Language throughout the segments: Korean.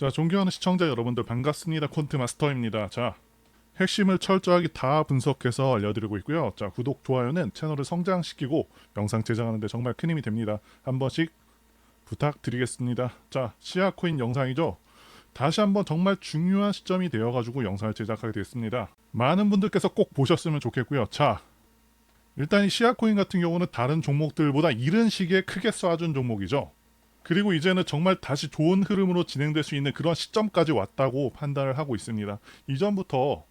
자, 존경하는 시청자 여러분들 반갑습니다. 콘트마스터입니다. 자, 핵심을 철저하게 다 분석해서 알려드리고 있고요. 자, 구독, 좋아요는 채널을 성장시키고 영상 제작하는데 정말 큰 힘이 됩니다. 한 번씩 부탁드리겠습니다. 자, 시아코인 영상이죠. 다시 한번 정말 중요한 시점이 되어가지고 영상을 제작하게 됐습니다. 많은 분들께서 꼭 보셨으면 좋겠고요. 자, 일단 이 시아코인 같은 경우는 다른 종목들보다 이른 시기에 크게 쏴준 종목이죠. 그리고 이제는 정말 다시 좋은 흐름으로 진행될 수 있는 그런 시점까지 왔다고 판단을 하고 있습니다. 이전부터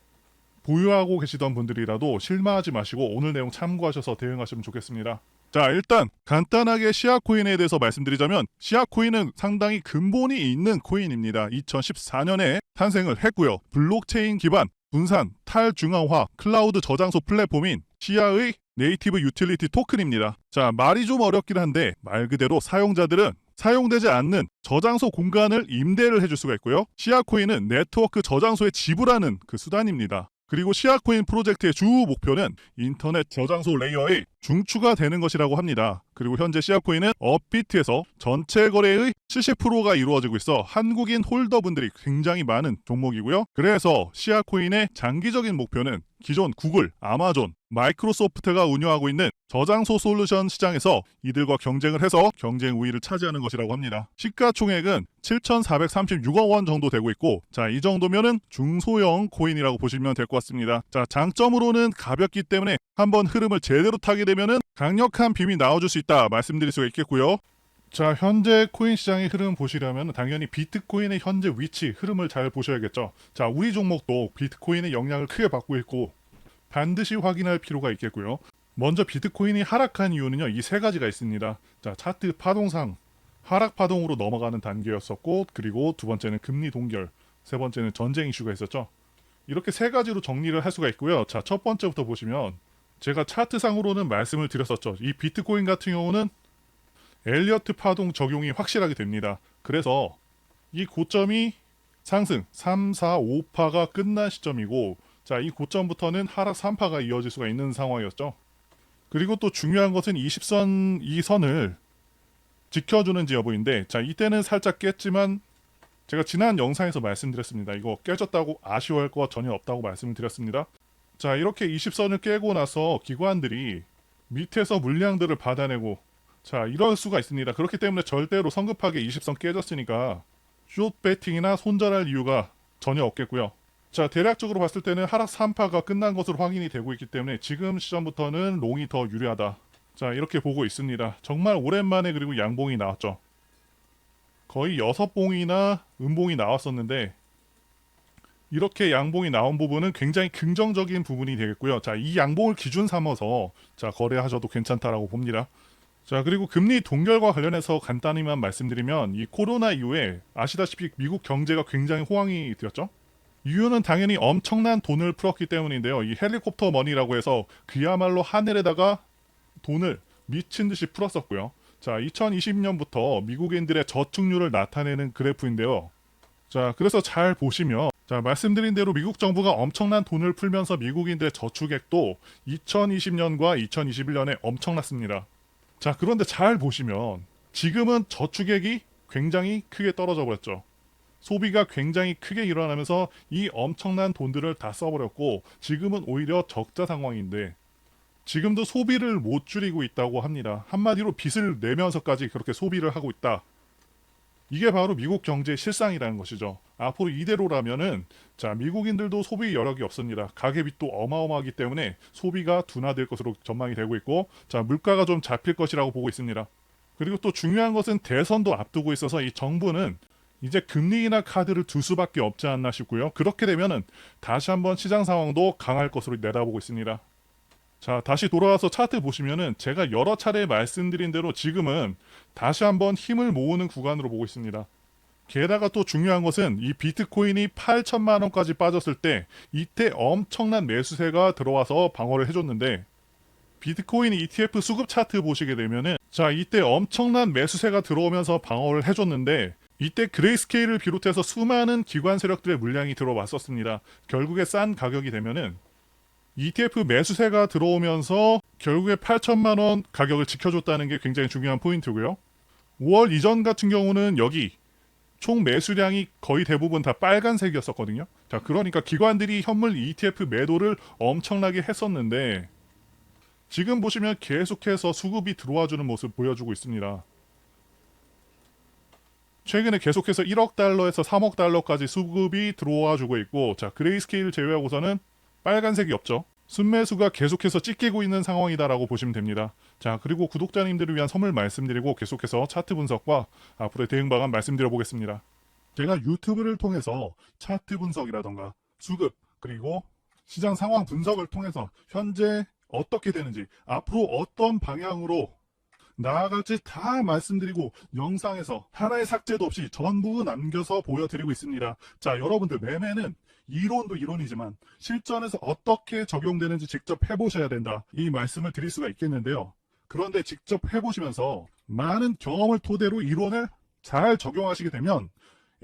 보유하고 계시던 분들이라도 실망하지 마시고 오늘 내용 참고하셔서 대응하시면 좋겠습니다. 자, 일단 간단하게 시아코인에 대해서 말씀드리자면 시아코인은 상당히 근본이 있는 코인입니다. 2014년에 탄생을 했고요. 블록체인 기반 분산, 탈중앙화, 클라우드 저장소 플랫폼인 시아의 네이티브 유틸리티 토큰입니다. 자, 말이 좀 어렵긴 한데 말 그대로 사용자들은 사용되지 않는 저장소 공간을 임대를 해줄 수가 있고요. 시아코인은 네트워크 저장소에 지불하는 그 수단입니다. 그리고 시아코인 프로젝트의 주 목표는 인터넷 저장소 레이어의 중추가 되는 것이라고 합니다. 그리고 현재 시아코인은 업비트에서 전체 거래의 70%가 이루어지고 있어 한국인 홀더분들이 굉장히 많은 종목이고요. 그래서 시아코인의 장기적인 목표는 기존 구글, 아마존, 마이크로소프트가 운영하고 있는 저장소 솔루션 시장에서 이들과 경쟁을 해서 경쟁 우위를 차지하는 것이라고 합니다. 시가총액은 7,436억 원 정도 되고 있고, 자, 이 정도면은 중소형 코인이라고 보시면 될 것 같습니다. 자, 장점으로는 가볍기 때문에 한번 흐름을 제대로 타게 되면은 강력한 빔이 나와줄 수 있다 말씀드릴 수가 있겠고요. 자, 현재 코인 시장의 흐름 보시려면 당연히 비트코인의 현재 위치, 흐름을 잘 보셔야겠죠. 자, 우리 종목도 비트코인의 영향을 크게 받고 있고 반드시 확인할 필요가 있겠고요. 먼저 비트코인이 하락한 이유는요, 이 세 가지가 있습니다. 자, 차트 파동상 하락 파동으로 넘어가는 단계였었고, 그리고 두 번째는 금리 동결, 세 번째는 전쟁 이슈가 있었죠. 이렇게 세 가지로 정리를 할 수가 있고요. 자, 첫 번째부터 보시면 제가 차트상으로는 말씀을 드렸었죠. 이 비트코인 같은 경우는 엘리어트 파동 적용이 확실하게 됩니다. 그래서 이 고점이 상승 3, 4, 5파가 끝난 시점이고, 자, 이 고점부터는 하락 3파가 이어질 수가 있는 상황이었죠. 그리고 또 중요한 것은 20선 이 선을 지켜주는지 여부인데, 자, 이때는 살짝 깼지만 제가 지난 영상에서 말씀드렸습니다. 이거 깨졌다고 아쉬워할 거 전혀 없다고 말씀을 드렸습니다. 자, 이렇게 20선을 깨고 나서 기관들이 밑에서 물량들을 받아내고, 자, 이럴 수가 있습니다. 그렇기 때문에 절대로 성급하게 20선 깨졌으니까 숏 배팅이나 손절할 이유가 전혀 없겠고요. 자, 대략적으로 봤을 때는 하락 3파가 끝난 것으로 확인이 되고 있기 때문에 지금 시점부터는 롱이 더 유리하다. 자, 이렇게 보고 있습니다. 정말 오랜만에 그리고 양봉이 나왔죠. 거의 6봉이나 음봉이 나왔었는데 이렇게 양봉이 나온 부분은 굉장히 긍정적인 부분이 되겠고요. 자, 이 양봉을 기준 삼아서 자, 거래하셔도 괜찮다라고 봅니다. 자, 그리고 금리 동결과 관련해서 간단히만 말씀드리면 이 코로나 이후에 아시다시피 미국 경제가 굉장히 호황이 되었죠. 이유는 당연히 엄청난 돈을 풀었기 때문인데요. 이 헬리콥터 머니라고 해서 그야말로 하늘에다가 돈을 미친 듯이 풀었었고요. 자, 2020년부터 미국인들의 저축률을 나타내는 그래프인데요. 자, 그래서 잘 보시면, 자, 말씀드린 대로 미국 정부가 엄청난 돈을 풀면서 미국인들의 저축액도 2020년과 2021년에 엄청났습니다. 자, 그런데 잘 보시면 지금은 저축액이 굉장히 크게 떨어져 버렸죠. 소비가 굉장히 크게 일어나면서 이 엄청난 돈들을 다 써버렸고 지금은 오히려 적자 상황인데 지금도 소비를 못 줄이고 있다고 합니다. 한마디로 빚을 내면서까지 그렇게 소비를 하고 있다. 이게 바로 미국 경제의 실상이라는 것이죠. 앞으로 이대로라면은 자, 미국인들도 소비 여력이 없습니다. 가계빚도 어마어마하기 때문에 소비가 둔화될 것으로 전망이 되고 있고, 자, 물가가 좀 잡힐 것이라고 보고 있습니다. 그리고 또 중요한 것은 대선도 앞두고 있어서 이 정부는 이제 금리나 카드를 둘 수밖에 없지 않나 싶고요. 그렇게 되면은 다시 한번 시장 상황도 강할 것으로 내다보고 있습니다. 자, 다시 돌아와서 차트 보시면은 제가 여러 차례 말씀드린 대로 지금은 다시 한번 힘을 모으는 구간으로 보고 있습니다. 게다가 또 중요한 것은 이 비트코인이 8천만 원까지 빠졌을 때 이때 엄청난 매수세가 들어와서 방어를 해줬는데 비트코인 ETF 수급 차트 보시게 되면은 자, 이때 엄청난 매수세가 들어오면서 방어를 해줬는데 이때 그레이스케일을 비롯해서 수많은 기관 세력들의 물량이 들어왔었습니다. 결국에 싼 가격이 되면은 ETF 매수세가 들어오면서 결국에 8천만 원 가격을 지켜줬다는 게 굉장히 중요한 포인트고요. 5월 이전 같은 경우는 여기 총 매수량이 거의 대부분 다 빨간색이었었거든요. 자, 그러니까 기관들이 현물 ETF 매도를 엄청나게 했었는데 지금 보시면 계속해서 수급이 들어와주는 모습 보여주고 있습니다. 최근에 계속해서 1억 달러에서 3억 달러까지 수급이 들어와주고 있고, 자, 그레이스케일 제외하고서는 빨간색이 없죠. 순매수가 계속해서 찢기고 있는 상황이다라고 보시면 됩니다. 자, 그리고 구독자님들을 위한 선물 말씀드리고 계속해서 차트 분석과 앞으로의 대응 방안 말씀드려 보겠습니다. 제가 유튜브를 통해서 차트 분석이라던가 수급 그리고 시장 상황 분석을 통해서 현재 어떻게 되는지 앞으로 어떤 방향으로 나아갈지 다 말씀드리고 영상에서 하나의 삭제도 없이 전부 남겨서 보여드리고 있습니다. 자, 여러분들 매매는 이론도 이론이지만 실전에서 어떻게 적용되는지 직접 해보셔야 된다. 이 말씀을 드릴 수가 있겠는데요. 그런데 직접 해보시면서 많은 경험을 토대로 이론을 잘 적용하시게 되면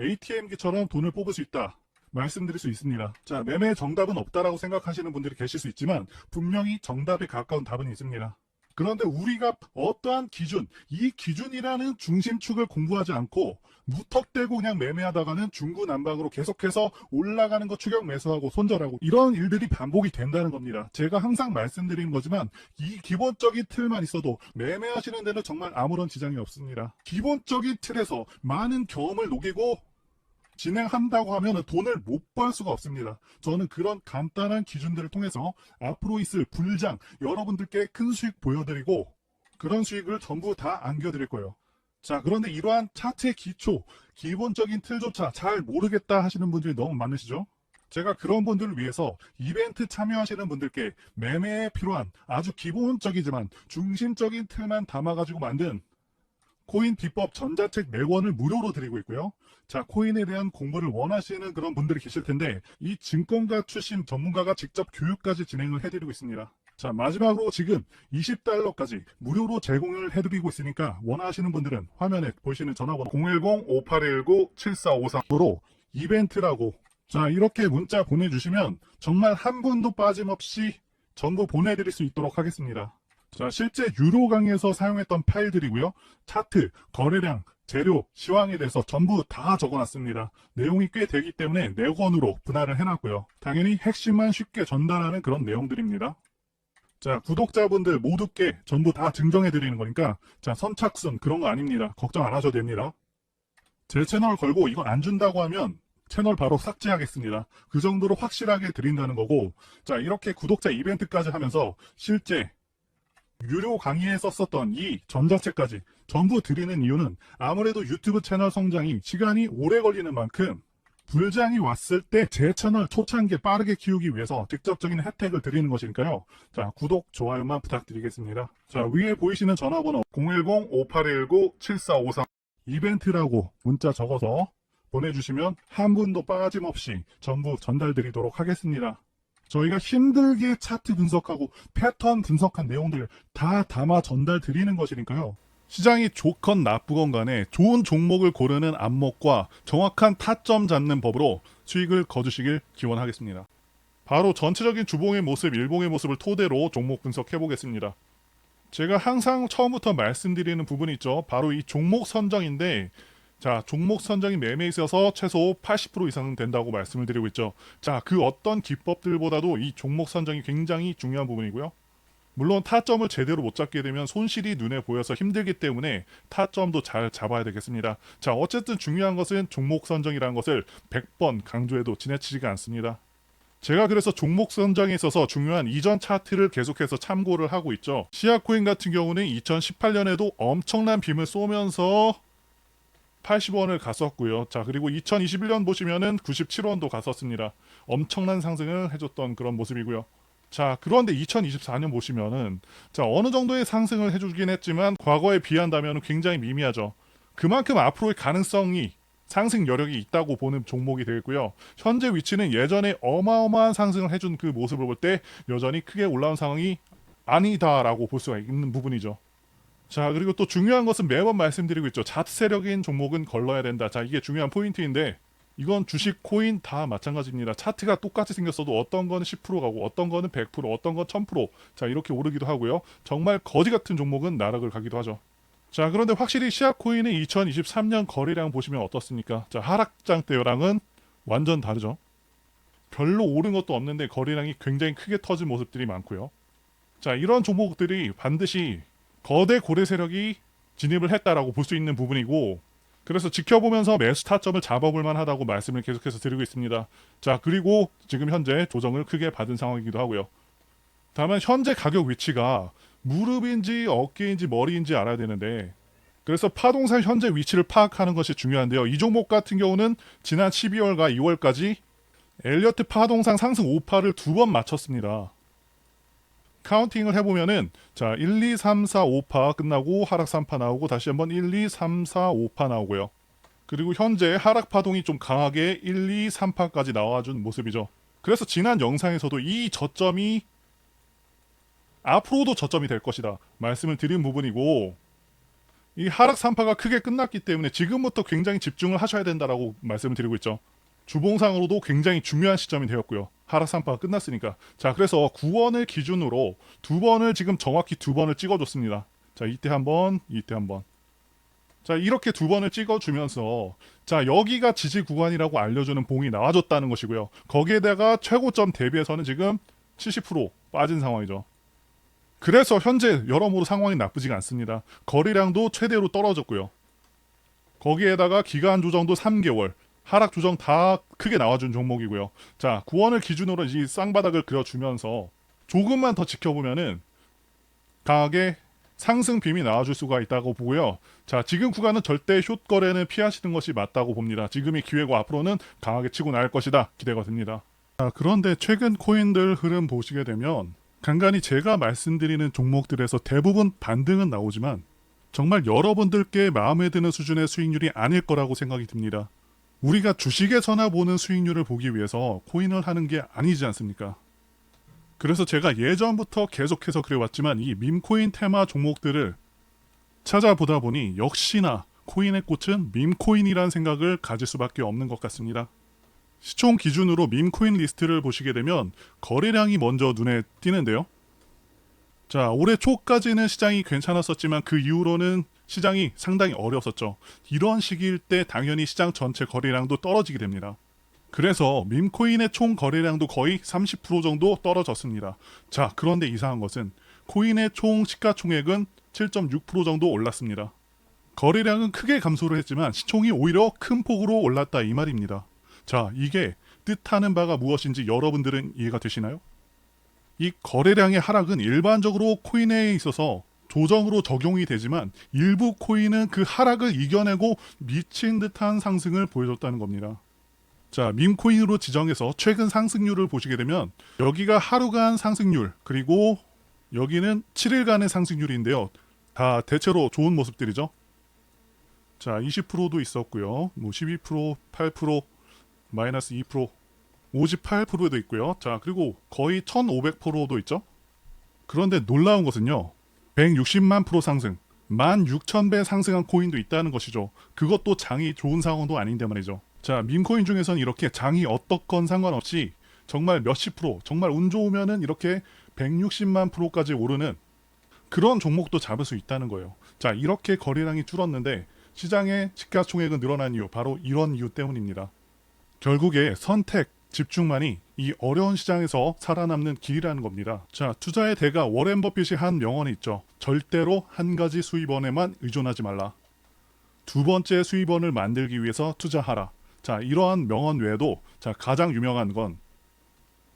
ATM기처럼 돈을 뽑을 수 있다. 말씀드릴 수 있습니다. 자, 매매의 정답은 없다라고 생각하시는 분들이 계실 수 있지만 분명히 정답에 가까운 답은 있습니다. 그런데 우리가 어떠한 기준, 이 기준이라는 중심축을 공부하지 않고 무턱대고 그냥 매매하다가는 중구난방으로 계속해서 올라가는 거 추격 매수하고 손절하고 이런 일들이 반복이 된다는 겁니다. 제가 항상 말씀드리는 거지만 이 기본적인 틀만 있어도 매매하시는 데는 정말 아무런 지장이 없습니다. 기본적인 틀에서 많은 경험을 녹이고 진행한다고 하면 돈을 못 벌 수가 없습니다. 저는 그런 간단한 기준들을 통해서 앞으로 있을 불장 여러분들께 큰 수익 보여드리고 그런 수익을 전부 다 안겨드릴 거예요. 자, 그런데 이러한 차트의 기초, 기본적인 틀조차 잘 모르겠다 하시는 분들이 너무 많으시죠? 제가 그런 분들을 위해서 이벤트 참여하시는 분들께 매매에 필요한 아주 기본적이지만 중심적인 틀만 담아가지고 만든 코인 비법 전자책 4권을 무료로 드리고 있고요. 자, 코인에 대한 공부를 원하시는 그런 분들이 계실 텐데 이 증권가 출신 전문가가 직접 교육까지 진행을 해드리고 있습니다. 자, 마지막으로 지금 20달러까지 무료로 제공을 해드리고 있으니까 원하시는 분들은 화면에 보시는 전화번호 010-5819-7453으로 이벤트라고 자, 이렇게 문자 보내주시면 정말 한 분도 빠짐없이 전부 보내드릴 수 있도록 하겠습니다. 자, 실제 유료 강의에서 사용했던 파일들이고요. 차트, 거래량, 재료, 시황에 대해서 전부 다 적어놨습니다. 내용이 꽤 되기 때문에 4권으로 분할을 해놨고요. 당연히 핵심만 쉽게 전달하는 그런 내용들입니다. 자, 구독자분들 모두께 전부 다 증정해드리는 거니까 자, 선착순 그런 거 아닙니다. 걱정 안 하셔도 됩니다. 제 채널 걸고 이거 안 준다고 하면 채널 바로 삭제하겠습니다. 그 정도로 확실하게 드린다는 거고 자, 이렇게 구독자 이벤트까지 하면서 실제 유료 강의에 썼었던 이 전자책까지 전부 드리는 이유는 아무래도 유튜브 채널 성장이 시간이 오래 걸리는 만큼 불장이 왔을 때 제 채널 초창기에 빠르게 키우기 위해서 직접적인 혜택을 드리는 것이니까요. 자, 구독, 좋아요만 부탁드리겠습니다. 자, 위에 보이시는 전화번호 010-5819-7453 이벤트라고 문자 적어서 보내주시면 한 분도 빠짐없이 전부 전달드리도록 하겠습니다. 저희가 힘들게 차트 분석하고 패턴 분석한 내용들을 다 담아 전달 드리는 것이니까요. 시장이 좋건 나쁘건 간에 좋은 종목을 고르는 안목과 정확한 타점 잡는 법으로 수익을 거두시길 기원하겠습니다. 바로 전체적인 주봉의 모습, 일봉의 모습을 토대로 종목 분석해 보겠습니다. 제가 항상 처음부터 말씀드리는 부분이 있죠. 바로 이 종목 선정인데 자, 종목 선정이 매매에 있어서 최소 80% 이상은 된다고 말씀을 드리고 있죠. 자, 그 어떤 기법들보다도 이 종목 선정이 굉장히 중요한 부분이고요. 물론 타점을 제대로 못 잡게 되면 손실이 눈에 보여서 힘들기 때문에 타점도 잘 잡아야 되겠습니다. 자, 어쨌든 중요한 것은 종목 선정이라는 것을 100번 강조해도 지나치지가 않습니다. 제가 그래서 종목 선정에 있어서 중요한 이전 차트를 계속해서 참고를 하고 있죠. 시아코인 같은 경우는 2018년에도 엄청난 빔을 쏘면서 80원을 갔었고요. 자, 그리고 2021년 보시면은 97원도 갔었습니다. 엄청난 상승을 해줬던 그런 모습이고요. 자, 그런데 2024년 보시면은 자, 어느 정도의 상승을 해주긴 했지만 과거에 비한다면 굉장히 미미하죠. 그만큼 앞으로의 가능성이 상승 여력이 있다고 보는 종목이 되겠고요. 현재 위치는 예전에 어마어마한 상승을 해준 그 모습을 볼 때 여전히 크게 올라온 상황이 아니다라고 볼 수가 있는 부분이죠. 자, 그리고 또 중요한 것은 매번 말씀드리고 있죠. 자세력인 종목은 걸러야 된다. 자, 이게 중요한 포인트인데 이건 주식, 코인 다 마찬가지입니다. 차트가 똑같이 생겼어도 어떤 거는 10% 가고 어떤 거는 100%, 어떤 건 1000%. 자, 이렇게 오르기도 하고요. 정말 거지 같은 종목은 나락을 가기도 하죠. 자, 그런데 확실히 시아코인의 2023년 거래량 보시면 어떻습니까? 자, 하락장 때랑은 완전 다르죠. 별로 오른 것도 없는데 거래량이 굉장히 크게 터진 모습들이 많고요. 자, 이런 종목들이 반드시 거대 고래 세력이 진입을 했다라고 볼 수 있는 부분이고, 그래서 지켜보면서 매수 타점을 잡아볼 만하다고 말씀을 계속해서 드리고 있습니다. 자, 그리고 지금 현재 조정을 크게 받은 상황이기도 하고요. 다만 현재 가격 위치가 무릎인지 어깨인지 머리인지 알아야 되는데, 그래서 파동상 현재 위치를 파악하는 것이 중요한데요. 이 종목 같은 경우는 지난 12월과 2월까지 엘리어트 파동상 상승 5파를 두 번 마쳤습니다. 카운팅을 해보면은 자 1, 2, 3, 4, 5파 끝나고 하락 3파 나오고 다시 한번 1, 2, 3, 4, 5파 나오고요. 그리고 현재 하락 파동이 좀 강하게 1, 2, 3파까지 나와준 모습이죠. 그래서 지난 영상에서도 이 저점이 앞으로도 저점이 될 것이다 말씀을 드린 부분이고, 이 하락 3파가 크게 끝났기 때문에 지금부터 굉장히 집중을 하셔야 된다라고 말씀을 드리고 있죠. 주봉상으로도 굉장히 중요한 시점이 되었고요. 하락 3파가 끝났으니까. 자, 그래서 9원을 기준으로 두 번을 지금 정확히 두 번을 찍어줬습니다. 자, 이때 한 번, 이때 한 번. 자, 이렇게 두 번을 찍어주면서 자, 여기가 지지 구간이라고 알려주는 봉이 나와줬다는 것이고요. 거기에다가 최고점 대비해서는 지금 70% 빠진 상황이죠. 그래서 현재 여러모로 상황이 나쁘지가 않습니다. 거래량도 최대로 떨어졌고요. 거기에다가 기간 조정도 3개월, 하락 조정 다 크게 나와준 종목이고요. 자, 9원을 기준으로 이 쌍바닥을 그려주면서 조금만 더 지켜보면은 강하게 상승 빔이 나와줄 수가 있다고 보고요. 자, 지금 구간은 절대 숏 거래는 피하시는 것이 맞다고 봅니다. 지금이 기회고 앞으로는 강하게 치고 나갈 것이다 기대가 됩니다. 자, 그런데 최근 코인들 흐름 보시게 되면 간간히 제가 말씀드리는 종목들에서 대부분 반등은 나오지만 정말 여러분들께 마음에 드는 수준의 수익률이 아닐 거라고 생각이 듭니다. 우리가 주식에서나 보는 수익률을 보기 위해서 코인을 하는 게 아니지 않습니까? 그래서 제가 예전부터 계속해서 그래왔지만 이 밈코인 테마 종목들을 찾아보다 보니 역시나 코인의 꽃은 밈코인이라는 생각을 가질 수밖에 없는 것 같습니다. 시총 기준으로 밈코인 리스트를 보시게 되면 거래량이 먼저 눈에 띄는데요. 자, 올해 초까지는 시장이 괜찮았었지만 그 이후로는 시장이 상당히 어려웠었죠. 이런 시기일 때 당연히 시장 전체 거래량도 떨어지게 됩니다. 그래서 밈코인의 총 거래량도 거의 30% 정도 떨어졌습니다. 자, 그런데 이상한 것은 코인의 총 시가총액은 7.6% 정도 올랐습니다. 거래량은 크게 감소를 했지만 시총이 오히려 큰 폭으로 올랐다 이 말입니다. 자, 이게 뜻하는 바가 무엇인지 여러분들은 이해가 되시나요? 이 거래량의 하락은 일반적으로 코인에 있어서 조정으로 적용이 되지만 일부 코인은 그 하락을 이겨내고 미친 듯한 상승을 보여줬다는 겁니다. 자, 밈코인으로 지정해서 최근 상승률을 보시게 되면 여기가 하루간 상승률, 그리고 여기는 7일간의 상승률인데요. 다 대체로 좋은 모습들이죠. 자, 20%도 있었고요. 뭐 12%, 8%, 마이너스 2%, 58%도 있고요. 자, 그리고 거의 1500%도 있죠. 그런데 놀라운 것은요. 160만 프로 상승, 16,000배 상승한 코인도 있다는 것이죠. 그것도 장이 좋은 상황도 아닌데 말이죠. 자, 밈코인 중에서는 이렇게 장이 어떻건 상관없이 정말 몇십 프로, 정말 운 좋으면은 이렇게 160만 프로까지 오르는 그런 종목도 잡을 수 있다는 거예요. 자, 이렇게 거래량이 줄었는데 시장의 시가총액은 늘어난 이유, 바로 이런 이유 때문입니다. 결국에 선택, 집중만이 이 어려운 시장에서 살아남는 길이라는 겁니다. 자, 투자의 대가 워렌 버핏이 한 명언이 있죠. 절대로 한 가지 수입원에만 의존하지 말라. 두 번째 수입원을 만들기 위해서 투자하라. 자, 이러한 명언 외에도 자, 가장 유명한 건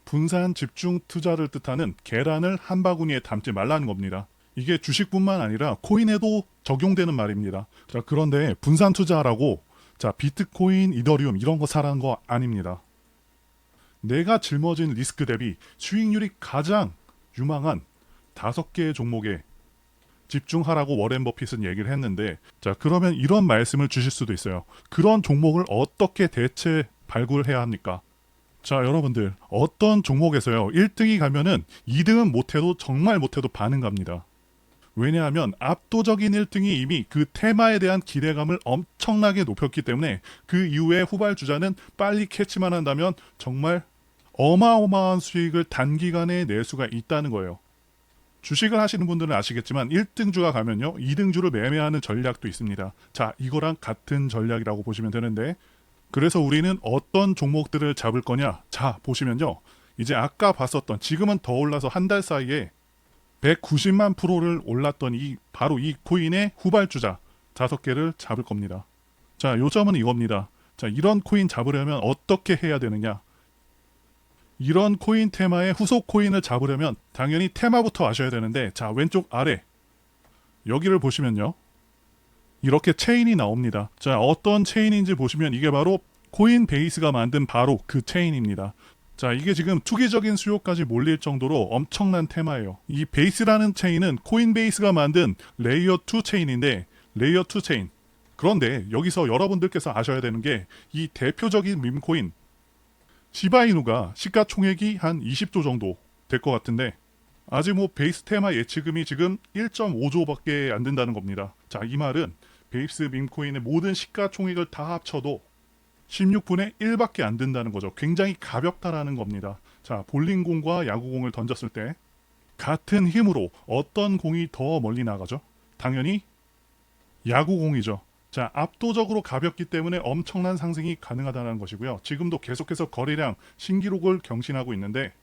분산 집중 투자를 뜻하는 계란을 한 바구니에 담지 말라는 겁니다. 이게 주식뿐만 아니라 코인에도 적용되는 말입니다. 자, 그런데 분산 투자라고 자, 비트코인, 이더리움 이런 거 사라는 거 아닙니다. 내가 짊어진 리스크 대비 수익률이 가장 유망한 5개의 종목에 집중하라고 워렌 버핏은 얘기를 했는데, 자, 그러면 이런 말씀을 주실 수도 있어요. 그런 종목을 어떻게 대체 발굴해야 합니까? 자, 여러분들 어떤 종목에서요 1등이 가면은 2등은 못해도 정말 못해도 반응 갑니다. 왜냐하면 압도적인 1등이 이미 그 테마에 대한 기대감을 엄청나게 높였기 때문에 그 이후에 후발주자는 빨리 캐치만 한다면 정말 어마어마한 수익을 단기간에 낼 수가 있다는 거예요. 주식을 하시는 분들은 아시겠지만 1등주가 가면요 2등주를 매매하는 전략도 있습니다. 자, 이거랑 같은 전략이라고 보시면 되는데, 그래서 우리는 어떤 종목들을 잡을 거냐. 자, 보시면요 이제 아까 봤었던, 지금은 더 올라서 한 달 사이에 190만 프로를 올랐던 바로 이 코인의 후발주자 5개를 잡을 겁니다. 자, 요점은 이겁니다. 자, 이런 코인 잡으려면 어떻게 해야 되느냐. 이런 코인 테마의 후속 코인을 잡으려면 당연히 테마부터 아셔야 되는데, 자, 왼쪽 아래 여기를 보시면요 이렇게 체인이 나옵니다. 자, 어떤 체인인지 보시면 이게 바로 코인베이스가 만든 바로 그 체인입니다. 자, 이게 지금 투기적인 수요까지 몰릴 정도로 엄청난 테마예요. 이 베이스라는 체인은 코인베이스가 만든 레이어 2 체인인데, 레이어 2 체인. 그런데 여기서 여러분들께서 아셔야 되는 게, 이 대표적인 밈코인 시바이누가 시가총액이 한 20조 정도 될 것 같은데, 아직 뭐 베이스 테마 예치금이 지금 1.5조밖에 안 된다는 겁니다. 자, 이 말은 베이스 밈코인의 모든 시가총액을 다 합쳐도 16분의 1밖에 안 된다는 거죠. 굉장히 가볍다라는 겁니다. 자, 볼링공과 야구공을 던졌을 때 같은 힘으로 어떤 공이 더 멀리 나가죠? 당연히 야구공이죠. 자, 압도적으로 가볍기 때문에 엄청난 상승이 가능하다는 것이고요. 지금도 계속해서 거래량 신기록을 경신하고 있는데,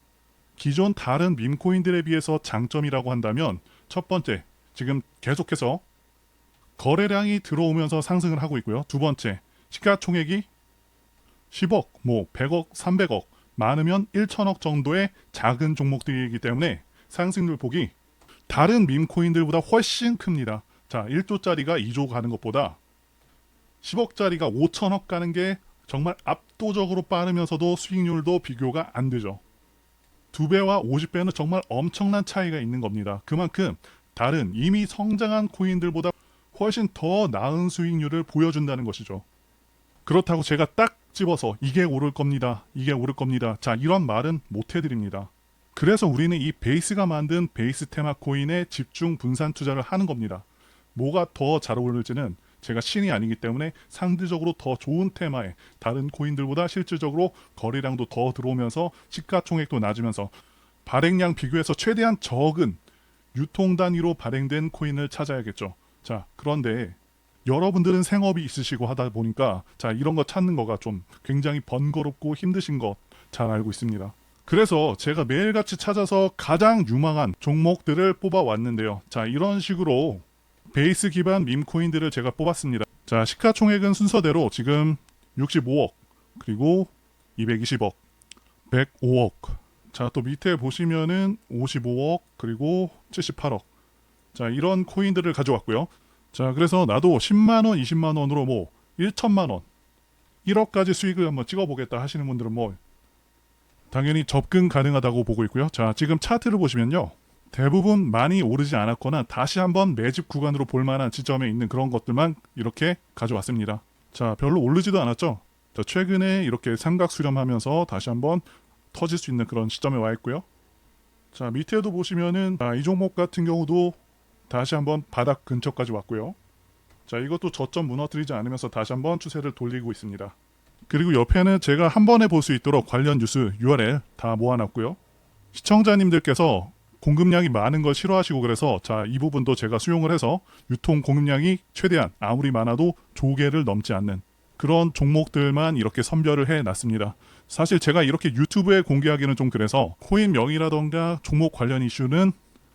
기존 다른 밈코인들에 비해서 장점이라고 한다면, 첫 번째, 지금 계속해서 거래량이 들어오면서 상승을 하고 있고요. 두 번째, 시가총액이 10억, 뭐 100억, 300억, 많으면 1천억 정도의 작은 종목들이기 때문에 상승률 폭이 다른 밈코인들보다 훨씬 큽니다. 자, 1조짜리가 2조 가는 것보다 10억짜리가 5천억 가는 게 정말 압도적으로 빠르면서도 수익률도 비교가 안 되죠. 2배와 50배는 정말 엄청난 차이가 있는 겁니다. 그만큼 다른 이미 성장한 코인들보다 훨씬 더 나은 수익률을 보여준다는 것이죠. 그렇다고 제가 딱 집어서 이게 오를 겁니다, 이게 오를 겁니다, 자, 이런 말은 못 해드립니다. 그래서 우리는 이 베이스가 만든 베이스 테마 코인에 집중 분산 투자를 하는 겁니다. 뭐가 더 잘 어울릴지는 제가 신이 아니기 때문에 상대적으로 더 좋은 테마에 다른 코인들보다 실질적으로 거래량도 더 들어오면서 시가총액도 낮으면서 발행량 비교해서 최대한 적은 유통 단위로 발행된 코인을 찾아야겠죠. 자, 그런데 여러분들은 생업이 있으시고 하다 보니까, 자, 이런 거 찾는 거가 좀 굉장히 번거롭고 힘드신 거 잘 알고 있습니다. 그래서 제가 매일같이 찾아서 가장 유망한 종목들을 뽑아왔는데요. 자, 이런 식으로 베이스 기반 밈코인들을 제가 뽑았습니다. 자, 시가총액은 순서대로 지금 65억, 그리고 220억, 105억. 자, 또 밑에 보시면은 55억, 그리고 78억. 자, 이런 코인들을 가져왔고요. 자, 그래서 나도 10만원, 20만원으로 뭐 1천만원, 1억까지 수익을 한번 찍어보겠다 하시는 분들은 뭐 당연히 접근 가능하다고 보고 있고요. 자, 지금 차트를 보시면요, 대부분 많이 오르지 않았거나 다시 한번 매집 구간으로 볼만한 지점에 있는 그런 것들만 이렇게 가져왔습니다. 자, 별로 오르지도 않았죠. 자, 최근에 이렇게 삼각 수렴하면서 다시 한번 터질 수 있는 그런 시점에 와 있고요. 자, 밑에도 보시면은 이 종목 같은 경우도 다시 한번 바닥 근처까지 왔고요. 자, 이것도 저점 무너뜨리지 않으면서 다시 한번 추세를 돌리고 있습니다. 그리고 옆에는 제가 한 번에 볼 수 있도록 관련 뉴스 URL 다 모아놨고요. 시청자님들께서 공급량이 많은 걸 싫어하시고 그래서, 자, 이 부분도 제가 수용을 해서 유통 공급량이 최대한 아무리 많아도 조개를 넘지 않는 그런 종목들만 이렇게 선별을 해놨습니다. 사실 제가 이렇게 유튜브에 공개하기는 좀 그래서 코인 명의라던가 종목 관련 이슈는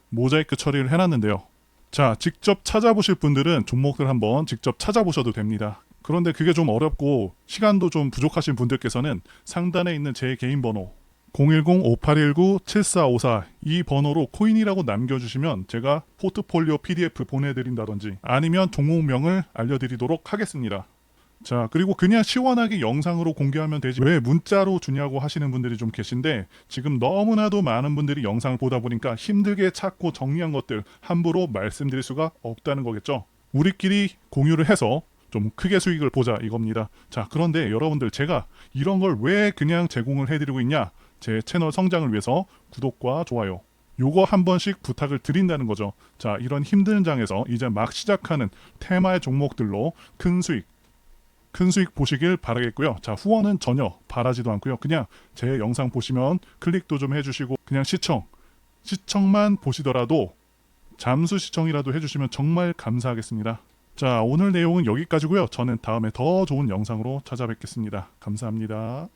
모자이크 처리를 해놨는데요. 자, 직접 찾아보실 분들은 종목들 한번 직접 찾아보셔도 됩니다. 그런데 그게 좀 어렵고 시간도 좀 부족하신 분들께서는 상단에 있는 제 개인 번호 010-5819-7454 이 번호로 코인이라고 남겨주시면 제가 포트폴리오 PDF 보내드린다든지 아니면 종목명을 알려드리도록 하겠습니다. 자, 그리고 그냥 시원하게 영상으로 공개하면 되지 왜 문자로 주냐고 하시는 분들이 좀 계신데, 지금 너무나도 많은 분들이 영상을 보다 보니까 힘들게 찾고 정리한 것들 함부로 말씀드릴 수가 없다는 거겠죠. 우리끼리 공유를 해서 좀 크게 수익을 보자 이겁니다. 자, 그런데 여러분들, 제가 이런 걸 왜 그냥 제공을 해드리고 있냐, 제 채널 성장을 위해서 구독과 좋아요 요거 한 번씩 부탁을 드린다는 거죠. 자, 이런 힘든 장에서 이제 막 시작하는 테마의 종목들로 큰 수익 보시길 바라겠고요. 자, 후원은 전혀 바라지도 않고요. 그냥 제 영상 보시면 클릭도 좀 해주시고 그냥 시청 시청만 보시더라도 잠수 시청이라도 해주시면 정말 감사하겠습니다. 자, 오늘 내용은 여기까지고요. 저는 다음에 더 좋은 영상으로 찾아뵙겠습니다. 감사합니다.